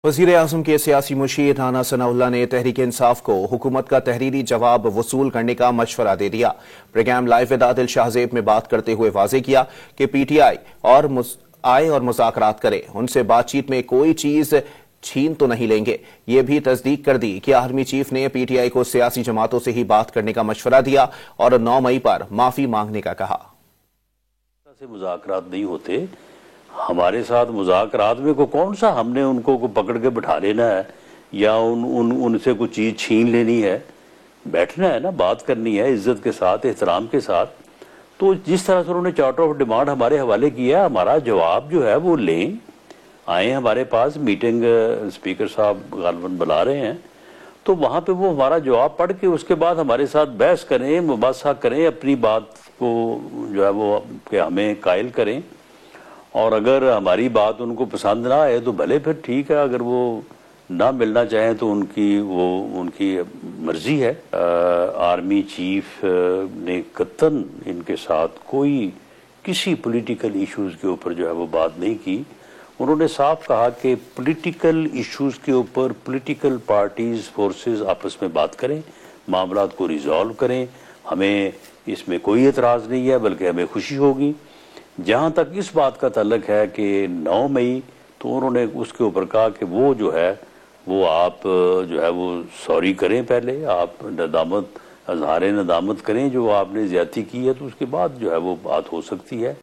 वज़ीर-ए-आज़म के सियासी मुशीर राना सनाउल्लाह ने तहरीक-ए-इंसाफ को हुकूमत का तहरीरी जवाब वसूल करने का मशवरा दे दिया। Program live with Adil Shahzeb में बात करते हुए वाज़ेह किया कि पीटीआई आए और मुज़ाकरात करे, उनसे बातचीत में कोई चीज़ छीन तो नहीं लेंगे। ये भी तस्दीक कर दी कि आर्मी चीफ ने पीटीआई को सियासी जमातों से ही बात करने का मशवरा दिया और 9 मई पर माफी मांगने का कहा। मुज़ाकरात नहीं होते, हमारे साथ मुज़ाकरात में को कौन सा हमने उनको को पकड़ के बिठा लेना है या उनसे कुछ चीज़ छीन लेनी है। बैठना है ना, बात करनी है इज्जत के साथ, एहतराम के साथ। तो जिस तरह से उन्होंने चार्टर ऑफ डिमांड हमारे हवाले किया, हमारा जवाब जो है वो लें, आए हमारे पास। मीटिंग स्पीकर साहब गालबन बुला रहे हैं, तो वहाँ पे वो हमारा जवाब पढ़ के उसके बाद हमारे साथ बहस करें, मुबासा करें, अपनी बात को जो है वो कि हमें कायल करें। और अगर हमारी बात उनको पसंद ना आए तो भले फिर ठीक है, अगर वो ना मिलना चाहें तो उनकी मर्जी है। आर्मी चीफ ने कतन इनके साथ कोई किसी पॉलिटिकल इश्यूज के ऊपर जो है वो बात नहीं की। उन्होंने साफ कहा कि पॉलिटिकल इश्यूज के ऊपर पॉलिटिकल पार्टीज फोर्सेस आपस में बात करें, मामलात को रिजॉल्व करें। हमें इसमें कोई एतराज़ नहीं है, बल्कि हमें खुशी होगी। जहाँ तक इस बात का ताल्लुक है कि 9 मई, तो उन्होंने उसके ऊपर कहा कि वो जो है वो आप जो है वो सॉरी करें, पहले आप नदामत, अज़हार नदामत करें जो आपने ज़्यादती की है, तो उसके बाद जो है वो बात हो सकती है।